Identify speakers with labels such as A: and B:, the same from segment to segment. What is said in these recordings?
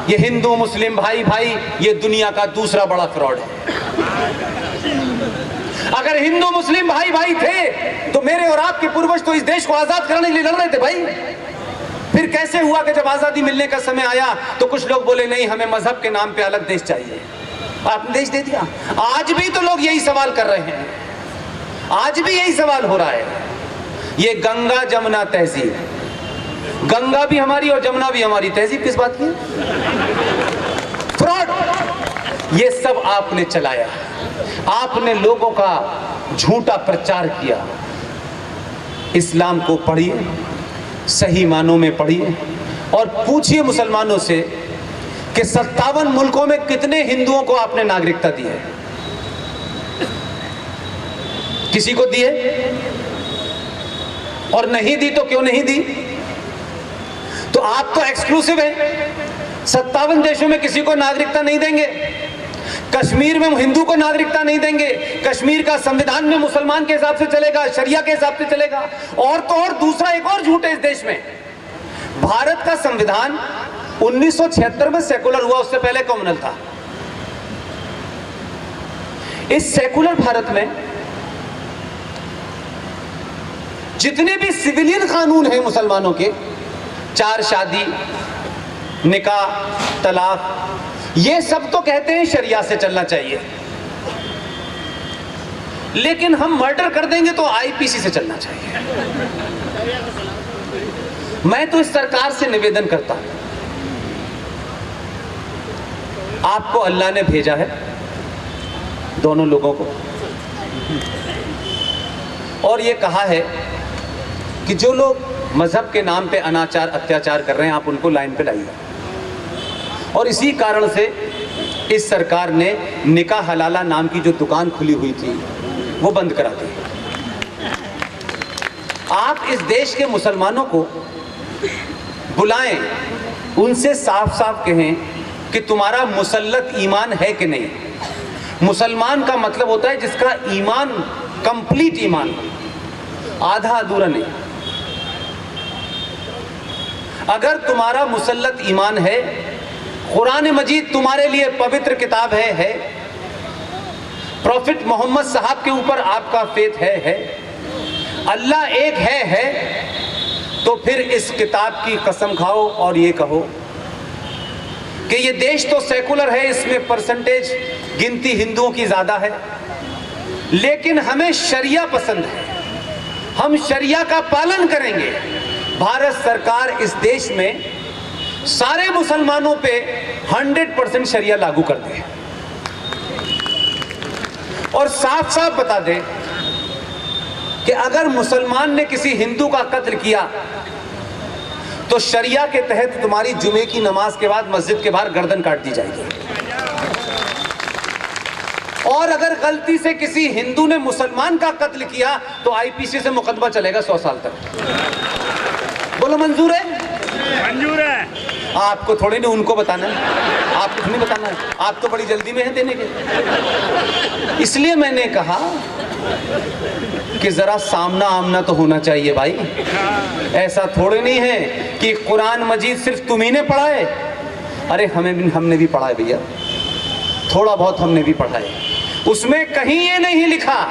A: ये हिंदू मुस्लिम भाई भाई ये दुनिया का दूसरा बड़ा फ्रॉड है। अगर हिंदू मुस्लिम भाई भाई थे तो मेरे और आपके पूर्वज तो इस देश को आजाद करने के लिए लड़ रहे थे भाई। फिर कैसे हुआ कि जब आजादी मिलने का समय आया तो कुछ लोग बोले नहीं, हमें मजहब के नाम पे अलग देश चाहिए, आपने देश दे दिया। आज भी तो लोग यही सवाल कर रहे हैं, आज भी यही सवाल हो रहा है। ये गंगा जमुना तहजीब, गंगा भी हमारी और जमुना भी हमारी, तहजीब किस बात की? फ्रॉड। ये सब आपने चलाया, आपने लोगों का झूठा प्रचार किया। इस्लाम को पढ़िए, सही मानों में पढ़िए और पूछिए मुसलमानों से कि 57 मुल्कों में कितने हिंदुओं को आपने नागरिकता दी है? किसी को दी है? और नहीं दी तो क्यों नहीं दी? तो आप तो एक्सक्लूसिव हैं, 57 देशों में किसी को नागरिकता नहीं देंगे, कश्मीर में हिंदू को नागरिकता नहीं देंगे, कश्मीर का संविधान में मुसलमान के हिसाब से चलेगा, शरिया के हिसाब से चलेगा। और तो और दूसरा एक और झूठ है इस देश में, भारत का संविधान 1976 में सेकुलर हुआ, उससे पहले कम्युनल था। इस सेकुलर भारत में जितने भी सिविलियन कानून हैं मुसलमानों के, 4 शादी, निकाह, तलाक, ये सब तो कहते हैं शरिया से चलना चाहिए, लेकिन हम मर्डर कर देंगे तो आईपीसी से चलना चाहिए। मैं तो इस सरकार से निवेदन करता हूं, आपको अल्लाह ने भेजा है, दोनों लोगों को, और ये कहा है कि जो लोग मजहब के नाम पे अनाचार अत्याचार कर रहे हैं आप उनको लाइन पे लाइए। और इसी कारण से इस सरकार ने निकाह हलाला नाम की जो दुकान खुली हुई थी वो बंद करा दी। आप इस देश के मुसलमानों को बुलाएं, उनसे साफ साफ कहें कि तुम्हारा मुसल्लत ईमान है कि नहीं। मुसलमान का मतलब होता है जिसका ईमान कंप्लीट ईमान, आधा अधूरा नहीं। अगर तुम्हारा मुसल्लत ईमान है, कुरान मजीद तुम्हारे लिए पवित्र किताब है, प्रॉफिट मोहम्मद साहब के ऊपर आपका फेथ है, अल्लाह एक है, तो फिर इस किताब की कसम खाओ और ये कहो कि ये देश तो सेकुलर है, इसमें परसेंटेज गिनती हिंदुओं की ज्यादा है, लेकिन हमें शरिया पसंद है, हम शरिया का पालन करेंगे। भारत सरकार इस देश में सारे मुसलमानों पे 100% शरिया लागू कर दे और साफ साफ बता दे कि अगर मुसलमान ने किसी हिंदू का कत्ल किया तो शरिया के तहत तुम्हारी जुमे की नमाज के बाद मस्जिद के बाहर गर्दन काट दी जाएगी। और अगर गलती से किसी हिंदू ने मुसलमान का कत्ल किया तो आईपीसी से मुकदमा चलेगा 100 साल तक। बोलो मंजूर है?
B: मंजूर है।
A: आपको थोड़ी नहीं उनको बताना है, आपको नहीं बताना है, आप तो बड़ी जल्दी में है देने के। इसलिए मैंने कहा कि जरा सामना आमना तो होना चाहिए भाई। ऐसा थोड़े नहीं है कि कुरान मजीद सिर्फ तुम्ही ने पढ़ा है, अरे हमने भी पढ़ा है भैया, थोड़ा बहुत हमने भी पढ़ा है। उसमें कहीं ये नहीं लिखा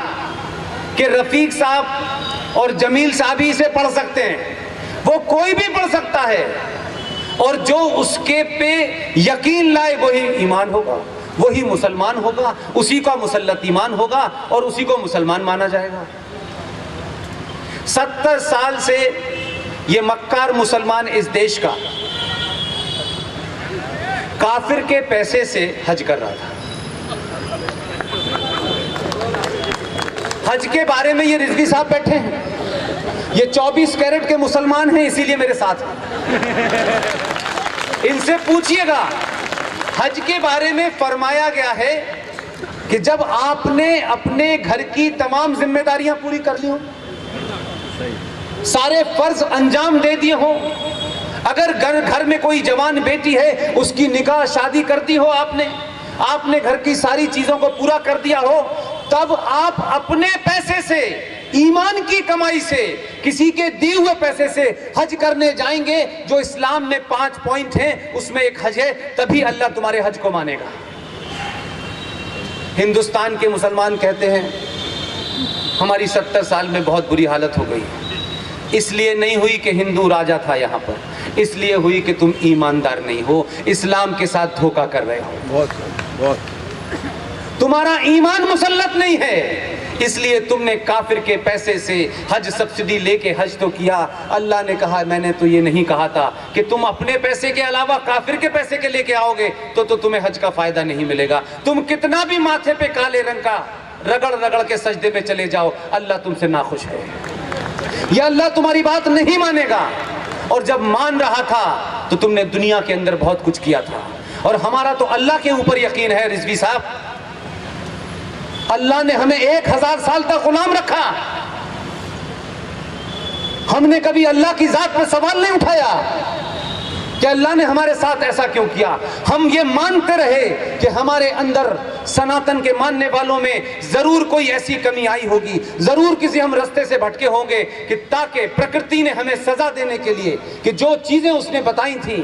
A: कि रफीक साहब और जमील साहब ही इसे पढ़ सकते हैं, वो कोई भी पढ़ सकता है, और जो उसके पे यकीन लाए वही ईमान होगा, वही मुसलमान होगा, उसी का मुसल्लत ईमान होगा और उसी को मुसलमान माना जाएगा। 70 साल से ये मक्कार मुसलमान इस देश का काफिर के पैसे से हज कर रहा था। हज के बारे में ये रिजवी साहब बैठे हैं, ये 24 कैरेट के मुसलमान हैं, इसीलिए मेरे साथ हैं। इनसे पूछिएगा, हज के बारे में फरमाया गया है कि जब आपने अपने घर की तमाम जिम्मेदारियां पूरी कर ली हो, सारे फर्ज अंजाम दे दिए हो, अगर घर में कोई जवान बेटी है उसकी निकाह शादी कर दी हो, आपने घर की सारी चीजों को पूरा कर दिया हो, तब आप अपने पैसे से ईमान की कमाई से, किसी के दिए हुए पैसे से हज करने जाएंगे, जो इस्लाम में 5 पॉइंट हैं उसमें एक हज है, तभी अल्लाह तुम्हारे हज को मानेगा। हिंदुस्तान के मुसलमान कहते हैं हमारी 70 साल में बहुत बुरी हालत हो गई, इसलिए नहीं हुई कि हिंदू राजा था यहाँ पर, इसलिए हुई कि तुम ईमानदार नहीं हो, इस्लाम के साथ धोखा कर रहे हो, बहुत तुम्हारा ईमान मुसल्लत नहीं है, इसलिए तुमने काफिर के पैसे से हज सब्सिडी लेके हज तो किया। अल्लाह ने कहा मैंने तो ये नहीं कहा था कि तुम अपने पैसे के अलावा काफिर के पैसे के लेके आओगे तो तुम्हें हज का फायदा नहीं मिलेगा। तुम कितना भी माथे पे काले रंग का रगड़ रगड़ के सजदे में चले जाओ, अल्लाह तुमसे नाखुश है, या अल्लाह तुम्हारी बात नहीं मानेगा। और जब मान रहा था तो तुमने दुनिया के अंदर बहुत कुछ किया था, और हमारा तो अल्लाह के ऊपर यकीन है रिजवी साहब, अल्लाह ने हमें 1000 साल तक गुलाम रखा, हमने कभी अल्लाह की जात पर सवाल नहीं उठाया कि अल्लाह ने हमारे साथ ऐसा क्यों किया। हम ये मानते रहे कि हमारे अंदर सनातन के मानने वालों में जरूर कोई ऐसी कमी आई होगी, जरूर किसी हम रास्ते से भटके होंगे, कि ताकि प्रकृति ने हमें सजा देने के लिए कि जो चीजें उसने बताई थी,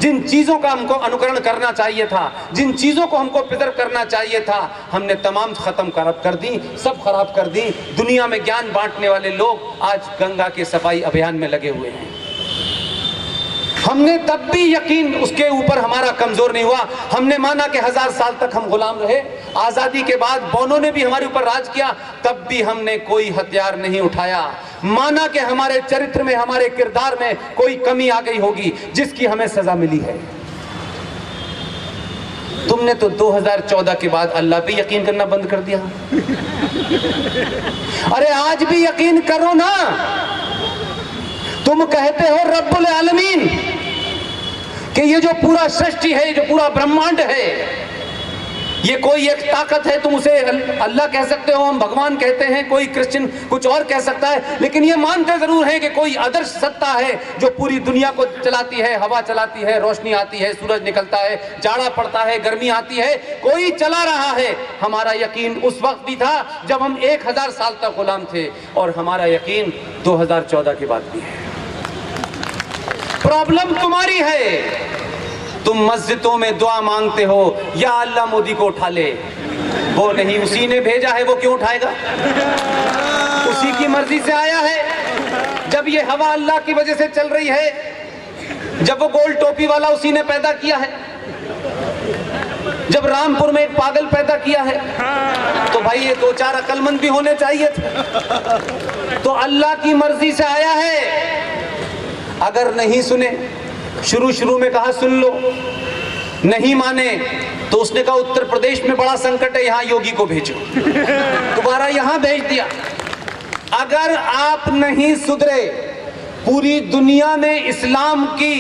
A: जिन चीजों का हमको अनुकरण करना चाहिए था, जिन चीजों को हमको प्रिजर्व करना चाहिए था, हमने तमाम खत्म कर दी, सब खराब कर दी। दुनिया में ज्ञान बांटने वाले लोग आज गंगा के सफाई अभियान में लगे हुए हैं। हमने तब भी यकीन उसके ऊपर हमारा कमजोर नहीं हुआ, हमने माना कि 1000 साल तक हम गुलाम रहे। आजादी के बाद बौनों ने भी हमारे ऊपर राज किया, तब भी हमने कोई हथियार नहीं उठाया। माना कि हमारे चरित्र में, हमारे किरदार में कोई कमी आ गई होगी जिसकी हमें सजा मिली है। तुमने तो 2014 के बाद अल्लाह पे यकीन करना बंद कर दिया। अरे आज भी यकीन करो ना, तुम कहते हो रब्बुल आलमीन कि ये जो पूरा सृष्टि है, जो पूरा ब्रह्मांड है, ये कोई एक ताकत है, तुम उसे अल्लाह कह सकते हो, हम भगवान कहते हैं, कोई क्रिश्चियन कुछ और कह सकता है, लेकिन ये मानते जरूर हैं कि कोई आदर्श सत्ता है जो पूरी दुनिया को चलाती है, हवा चलाती है, रोशनी आती है, सूरज निकलता है, जाड़ा पड़ता है, गर्मी आती है, कोई चला रहा है। हमारा यकीन उस वक्त भी था जब हम 1000 साल तक गुलाम थे, और हमारा यकीन 2014 के बाद भी है। प्रॉब्लम तुम्हारी है, तुम मस्जिदों में दुआ मांगते हो या अल्लाह मोदी को उठा ले, वो नहीं, उसी ने भेजा है, वो क्यों उठाएगा, उसी की मर्जी से आया है। जब ये हवा अल्लाह की वजह से चल रही है, जब वो गोल टोपी वाला उसी ने पैदा किया है, जब रामपुर में एक पागल पैदा किया है, तो भाई ये 2-4 अक्लमंद भी होने चाहिए थे। तो अल्लाह की मर्जी से आया है। अगर नहीं सुने, शुरू में कहा सुन लो, नहीं माने तो उसने कहा उत्तर प्रदेश में बड़ा संकट है, यहां योगी को भेजो, दोबारा यहां भेज दिया। अगर आप नहीं सुधरे, पूरी दुनिया में इस्लाम की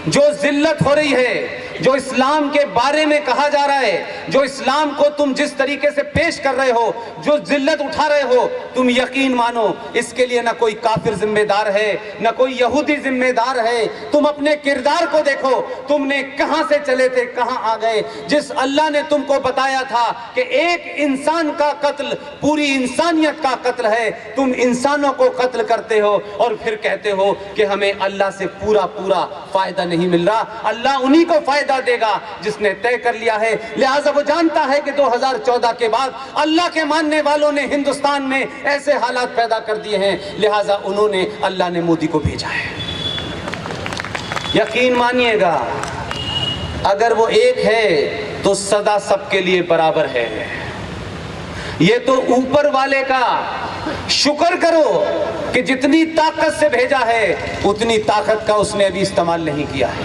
A: जो जिल्लत हो रही है, जो इस्लाम के बारे में कहा जा रहा है, जो इस्लाम को तुम जिस तरीके से पेश कर रहे हो, जो जिल्लत उठा रहे हो, तुम यकीन मानो इसके लिए ना कोई काफिर जिम्मेदार है, ना कोई यहूदी जिम्मेदार है। तुम अपने किरदार को देखो, तुमने कहां से चले थे, कहां आ गए। जिस अल्लाह ने तुमको बताया था कि एक इंसान का कत्ल पूरी इंसानियत का कत्ल है, तुम इंसानों को कत्ल करते हो और फिर कहते हो कि हमें अल्लाह से पूरा फायदा नहीं मिल रहा। अल्लाह उन्हीं को फायदा देगा जिसने तय कर लिया है। लिहाजा वो जानता है कि 2014 के बाद अल्लाह के मानने वालों ने हिंदुस्तान में ऐसे हालात पैदा कर दिए हैं, लिहाजा उन्होंने, अल्लाह ने मोदी को भेजा है। यकीन मानिएगा, अगर वो एक है तो सदा सबके लिए बराबर है। ये तो ऊपर वाले का शुक्र करो कि जितनी ताकत से भेजा है उतनी ताकत का उसने अभी इस्तेमाल नहीं किया है।